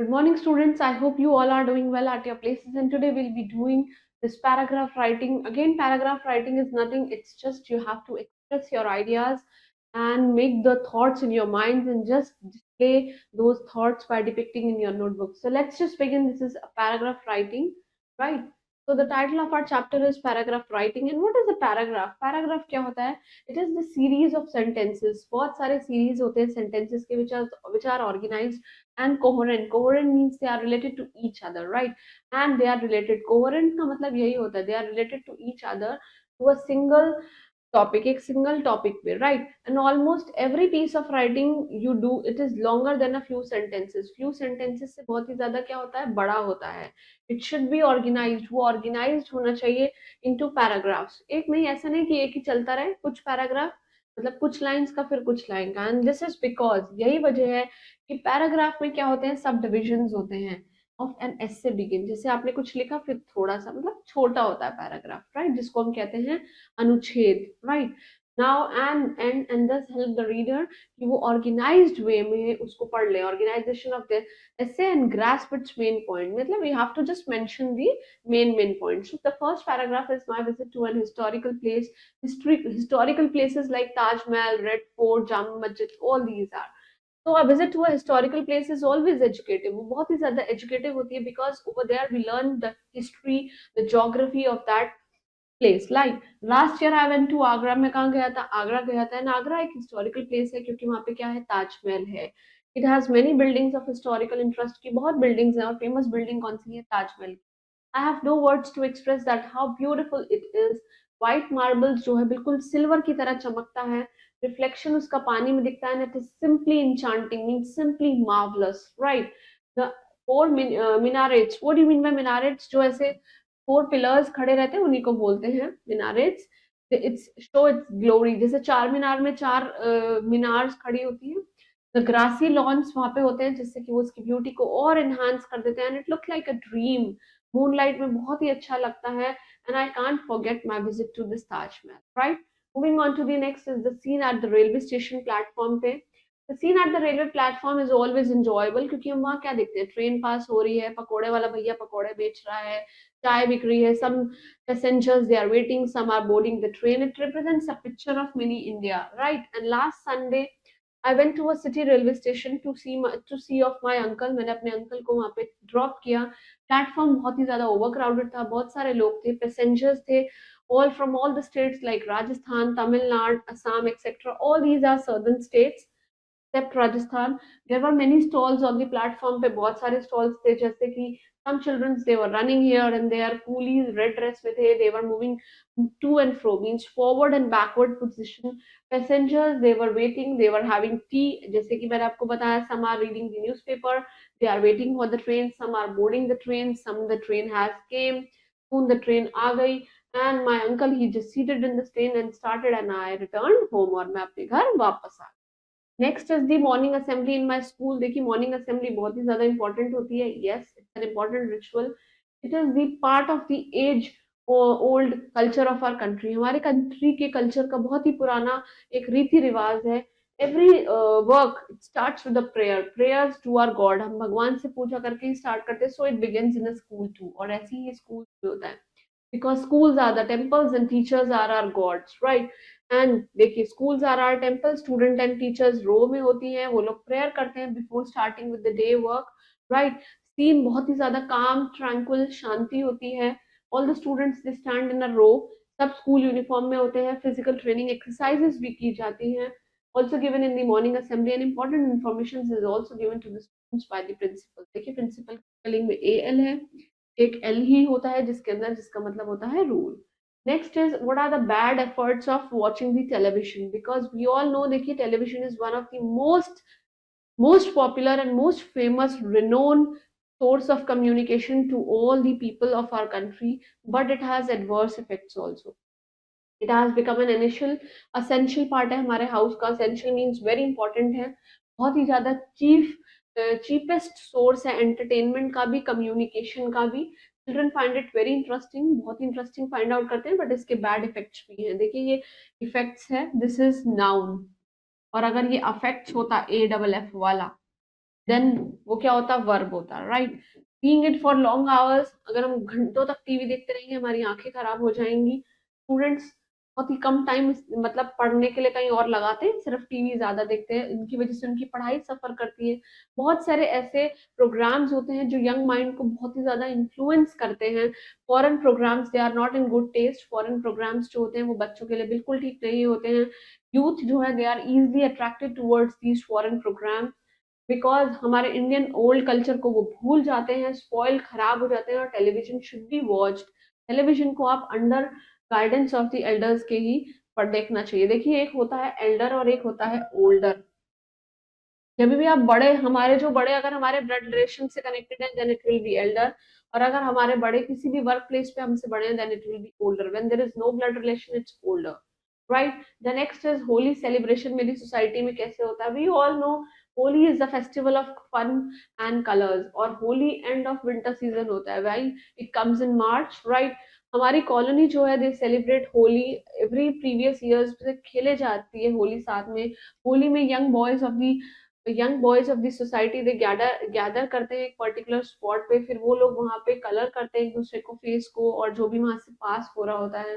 Good morning, students. I hope you all are doing well at your places. And today we'll be doing this paragraph writing. Again, paragraph writing is nothing, it's just you have to express your ideas and make the thoughts in your minds and just display those thoughts by depicting in your notebook. So let's just begin. This is a paragraph writing, right? So the title of our chapter is paragraph writing. And what is a paragraph? Paragraph क्या होता है? It is the series of sentences. बहुत सारे series होते हैं sentences के which are organized and coherent. Coherent means they are related to each other, right? And they are related. Coherent का मतलब यही होता है, they are related to each other, to a single topic, एक single topic पे, right? And almost every piece of writing you do, it is longer than a few sentences. Few sentences से बहुत ही ज्यादा क्या होता है, बड़ा होता है. It should be organized. वो organized होना चाहिए into paragraphs. एक नहीं, ऐसा नहीं कि एक ही चलता रहे, कुछ paragraph मतलब कुछ लाइंस का फिर कुछ लाइन का. एंड दिस इज बिकॉज, यही वजह है कि पैराग्राफ में क्या होते हैं, सब डिविजन्स होते हैं ऑफ एन एसे बिगिन. जैसे आपने कुछ लिखा फिर थोड़ा सा मतलब छोटा होता है पैराग्राफ, राइट, जिसको हम कहते हैं अनुच्छेद, right. Now and this help the reader कि वो ऑर्गेनाइज्ड वे में उसको पढ़ ले. Organisation of the essay and grasp its main point. मतलब we have to just mention the main points. So the first paragraph is my visit to an historical place. Historical places like Taj Mahal, Red Fort, Jama Masjid, all these are. So a visit to a historical place is always educative. वो बहुत ही ज़्यादा educative होती है because over there we learn the history, the geography of that place. Like last year I went to Agra. मैं कहाँ गया था? आगरा गया था. And आगरा एक historical place है क्योंकि वहाँ पे क्या है, ताजमहल है. It has many buildings of historical interest. की बहुत buildings हैं और famous building कौन सी है? Taj Mahal. I have no words to express that how beautiful it is. White marbles जो है बिल्कुल सिल्वर की तरह चमकता है. Reflection उसका पानी में दिखता है. And it is simply enchanting, means simply marvelous, right? The four minarets. What do you mean by minarets? जो ऐसे फोर पिलर्स खड़े रहते हैं उन्हीं को बोलते हैं minarets. It's show it's glory. जैसे चार मीनार में चार मीनार्स खड़ी होती है. द ग्रासी लॉन्स वहां पे होते हैं जिससे कि वो उसकी ब्यूटी को और एनहांस कर देते हैं. And it look like a dream. Moonlight में बहुत ही अच्छा लगता है. And I can't forget my visit to this Taj Mahal, right. Moving on to the next is the scene at the railway station platform पे. The scene at the railway platform is always enjoyable क्योंकि हम वहाँ क्या देखते हैं, train पास हो रही है, पकौड़े वाला भैया पकौड़े बेच रहा है, चाय बिक रही है, some passengers they are waiting, some are boarding the train. It represents a picture of mini India, right? And last Sunday I went to a city railway station to see of my uncle. मैंने अपने uncle को वहाँ पे drop किया. Platform बहुत ही ज्यादा over crowded था, बहुत सारे लोग थे, पैसेंजर्स थे, all from all the states like Rajasthan, Tamil Nadu, Assam, etc. All these are southern states except Rajasthan. There were many stalls on the platform पे बहुत सारे stalls थे जैसे कि some children they were running here and there. Coolies red dress में थे, they were moving to and fro, means forward and backward position. Passengers they were waiting, they were having tea. जैसे कि मैंने आपको बताया, some are reading the newspaper, they are waiting for the train, some are boarding the train, some the train has came, soon the train आ गई. And my uncle he just seated in the train and started and I returned home. और मैं अपने घर वापस आ. Next is the morning assembly in my school. देखिए morning assembly बहुत ही ज्यादा इंपॉर्टेंट होती है. Yes, it's an important ritual. It is the part of the age old culture of our country. हमारे कंट्री के कल्चर का बहुत ही पुराना एक रीति रिवाज है. Every work starts with prayer, prayers to our god. हम भगवान से पूजा करके ही स्टार्ट करते हैं. So it begins in a school too. और ऐसे ही स्कूल होता है because schools are the temples and teachers are our gods, right? And देखिए schools are are temple, student and teachers row में होती हैं, वो लोग प्रेयर करते हैं before starting with the day work, right. Scene बहुत ही ज्यादा काम ट्रैंक्विल शांति होती है. All the students they stand in a row. सब स्कूल यूनिफॉर्म में होते हैं. फिजिकल ट्रेनिंग एक्सरसाइजेस भी की जाती हैं. Also given in the morning assembly and important information is also given to the students by the principal. देखिए principal spelling में ए एल है, एक एल ही होता है जिसके अंदर, जिसका मतलब होता है rule. Next is what are the bad efforts of watching the television, because we all know देखिए television is one of the most popular and most famous renowned source of communication to all the people of our country, but it has adverse effects also. It has become an initial essential part है हमारे house का. essential means very important है, बहुत ही ज्यादा cheapest source है entertainment का भी, कम्युनिकेशन का भी. Children find it very interesting, बहुत इंटरेस्टिंग फाइंड आउट करते हैं, बट इसके बैड इफेक्ट्स भी हैं. देखिए ये इफेक्ट्स है, दिस इज नाउन. और अगर ये अफेक्ट्स होता ए डबल एफ वाला, देन वो क्या होता है, वर्ब होता है, right. Seeing it for long hours, अगर हम घंटों तक टीवी देखते रहेंगे हमारी आंखें खराब हो जाएंगी। स्टूडेंट्स बहुत ही कम टाइम मतलब पढ़ने के लिए कहीं और लगाते हैं, सिर्फ टीवी ज्यादा देखते हैं, इनकी वजह से उनकी पढ़ाई सफर करती है। बहुत सारे ऐसे प्रोग्राम्स होते हैं जो यंग माइंड को बहुत ही ज्यादा इन्फ्लुएंस करते हैं। Foreign programs they are not in good taste, foreign programs जो होते हैं वो बच्चों के लिए बिल्कुल ठीक नहीं होते हैं। यूथ जो है they are easily attracted towards these foreign program, because हमारे इंडियन ओल्ड कल्चर को वो भूल जाते हैं, स्पॉइल खराब हो जाते हैं। और television should be watched, television को आप under guidance of the elders के ही पर देखना चाहिए। देखिए एक होता है एल्डर और एक होता है ओल्डर। जब भी आप बड़े, हमारे जो बड़े अगर हमारे ब्लड रिलेशन से कनेक्टेड है then it will be elder, और अगर हमारे बड़े किसी भी वर्क प्लेस पे हमसे बड़े हैं then it will be older. When there is no blood relation it's older, right. The next is Holi celebration. मेरी सोसाइटी में कैसे होता है, we all know Holi is the festival of fun and colours, और Holi end of winter season होता है, भाई it comes in March, right. हमारी कॉलोनी जो है they celebrate Holi every previous years से खेले जाती है होली साथ में। होली में young boys of the society they gather करते हैं एक पर्टिकुलर स्पॉट पे, फिर वो लोग वहां पे कलर करते हैं एक दूसरे को, फेस को, और जो भी वहां से पास हो रहा होता है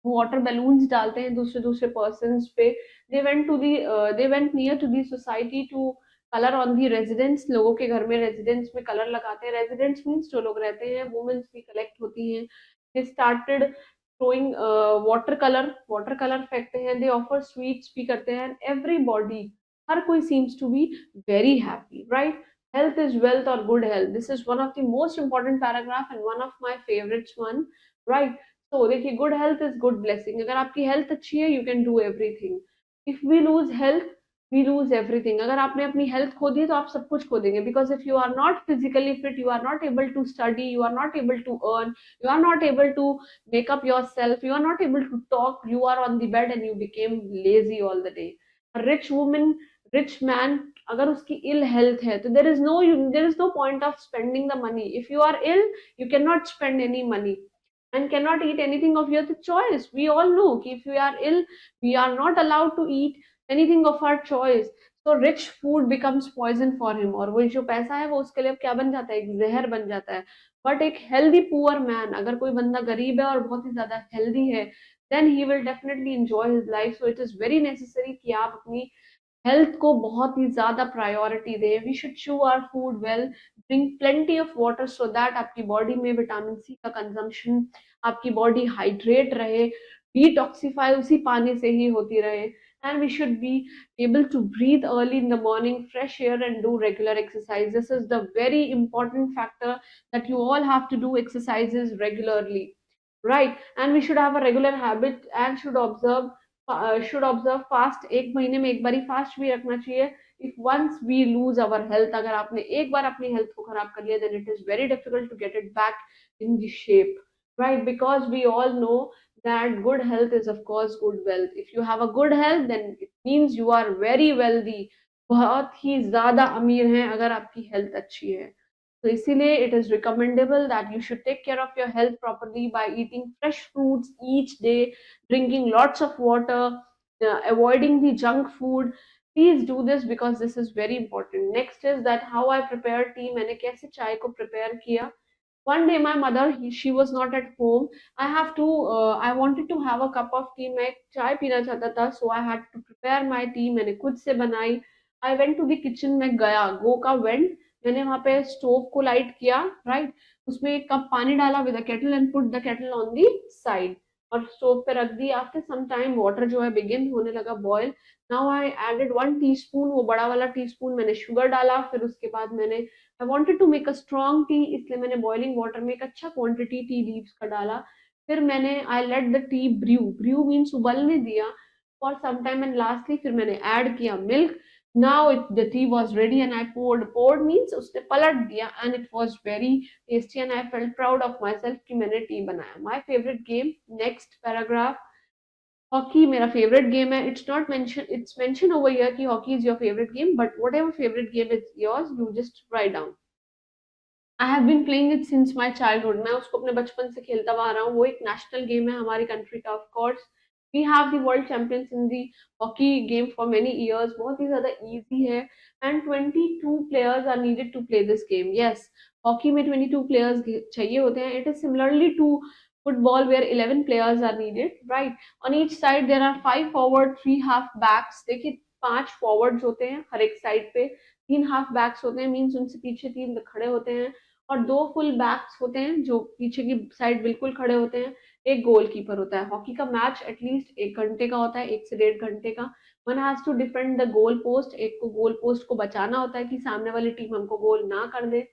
वो वाटर बैलून्स डालते हैं दूसरे दूसरे पर्सन पे। They went near to the society to colour on the residents, लोगों के घर में रेजिडेंट्स में कलर लगाते हैं। रेजिडेंट्स मीन्स जो लोग रहते हैं, वुमेन्स भी कलेक्ट होती हैं। They started throwing water colour फेंकते हैं, दे ऑफर स्वीट्स भी करते हैं, एवरीबॉडी, हर कोई seems to be very happy, right? Health is wealth or good health. This is one of the most important paragraph and one of my favorites one, right? So देखिए good health is good blessing. अगर आपकी health अच्छी है you can do everything. If we lose health we lose everything. अगर आपने अपनी health खो दी तो आप सब कुछ खो देंगे, because if you are not physically fit you are not able to study, you are not able to earn, you are not able to make up yourself, you are not able to talk, you are on the bed and you became lazy all the day. A rich woman, rich man, अगर उसकी ill health है तो there is no point of spending the money. If you are ill you cannot spend any money and cannot eat anything of your choice. We all know कि if we are ill we are not allowed to eat anything of our choice. So rich food becomes poison for him, और वो जो पैसा है वो उसके लिए क्या बन जाता है, एक जहर बन जाता है। बट एक हेल्दी पुअर मैन, अगर कोई बंदा गरीब है और बहुत ही ज्यादा हेल्दी है then he will definitely enjoy his life. So it is very necessary कि आप अपनी हेल्थ को बहुत ही ज्यादा प्रायोरिटी दे। We should chew our food well, drink plenty of water so that आपकी बॉडी में विटामिन सी का कंजम्पशन, आपकी बॉडी हाइड्रेट रहे, डिटॉक्सिफाई उसी पानी से ही होती रहे। And we should be able to breathe early in the morning, fresh air, and do regular exercise. This is the very important factor, that you all have to do exercises regularly, right? And we should have a regular habit and should observe fast। एक महीने में एक बारी fast भी रखना चाहिए। If once we lose our health, अगर आपने एक बार अपनी हेल्थ को खराब कर लिया then it is very difficult to get it back in the shape, right? Because we all know that good health is of course good wealth. If you have a good health then it means you are very wealthy, बहुत ही ज्यादा अमीर हैं अगर आपकी health अच्छी है। तो इसीलिए it is recommendable that you should take care of your health properly by eating fresh fruits each day, drinking lots of water, avoiding the junk food. Please do this because this is very important. Next is that how I prepare tea, मैंने कैसे चाय को prepare किया। One day my mother, she was not at home. I wanted to have a cup of tea. मैं चाय पीना चाहता था, so I had to prepare my tea. मैंने खुद से बनाई। I went to the kitchen, मैं गया, go का went, मैंने वहां पे स्टोव को लाइट किया, राइट। उसमें एक कप पानी डाला with kettle and put the kettle on the side, और स्टोव पे रख दी। आफ्टर सम टाइम वाटर जो है बिगिन होने लगा boil. Now I added 1 teaspoon, वो बड़ा वाला टीस्पून मैंने शुगर डाला। फिर उसके बाद मैंने, I wanted to make a strong tea, इसलिए मैंने बॉइलिंग वाटर में एक अच्छा क्वांटिटी टी लीव्स का डाला। फिर मैंने, I let the tea brew, brew means उबलने दिया for some time, and lastly फिर मैंने ऐड किया milk. Now the tea was ready and I poured, poured means उसने पलट दिया, and it was very tasty and I felt proud of myself कि मैंने टी बनाया। My favorite game, next paragraph, hockey मेरा फेवरेट गेम है। It's not mention, it's mention over here कि hockey is your favourite game, but whatever favourite game is yours you just write down. I have been playing it since my childhood, मैं उसको अपने बचपन से खेलता हुआ आ रहा हूँ। वो एक नेशनल गेम है हमारी कंट्री का, of course we have the world champions in the hockey game for many years, बहुत ही ज्यादा इजी है। And 22 players are needed to play this game. Yes, hockey में 22 प्लेयर्स चाहिए होते हैं। It is similarly to football where 11 players are needed, right. On each side there are 5 forward, 3 half backs. देखिए 5 forwards होते हैं हर एक side पे, 3 half backs होते हैं, मीन्स उनसे पीछे 3 खड़े होते हैं, और 2 फुल बैक्स होते हैं जो पीछे की साइड बिल्कुल खड़े होते हैं। एक गोलकीपर होता है। हॉकी का मैच एटलीस्ट 1 घंटे का होता है, 1 से 1.5 घंटे का। One has to defend the goal post, एक को गोल पोस्ट को बचाना होता है कि सामने वाली टीम हमको गोल ना कर दे।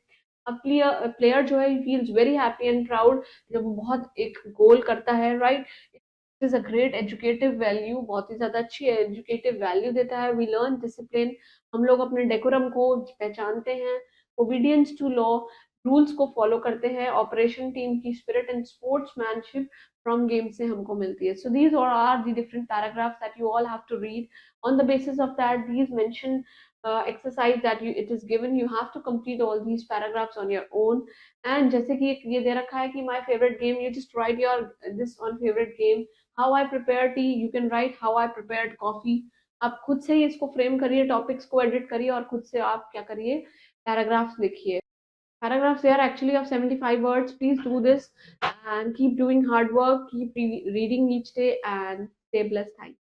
अब प्लेयर प्लेयर जो है feels very happy and proud जब वो बहुत एक गोल करता है, right. It is a great educative value, बहुत ही ज्यादा अच्छी एजुकेटिव वैल्यू देता है। वी लर्न डिसिप्लिन, हम लोग अपने डेकोरम को पहचानते हैं। ओबीडियंस टू लॉ, रूल्स को फॉलो करते हैं। ऑपरेशन टीम की spirit and sportsmanship from game से हमको मिलती है। So these are the different paragraphs that you all have to read. On the basis of that, these mention exercise that you it is given, you have to complete all these paragraphs on your own. And जैसे कि एक ये दे रखा है कि my favorite game, you just write your this on favorite game. How I prepare tea, you can write how I prepared coffee. आप खुद से ही इसको फ्रेम करिए, टॉपिक्स को एडिट करिए, और खुद से आप क्या करिए, पैराग्राफ्स लिखिए। Paragraphs they are actually of 75 words. Please do this and keep doing hard work, keep reading each day, and stay blessed. Thank you.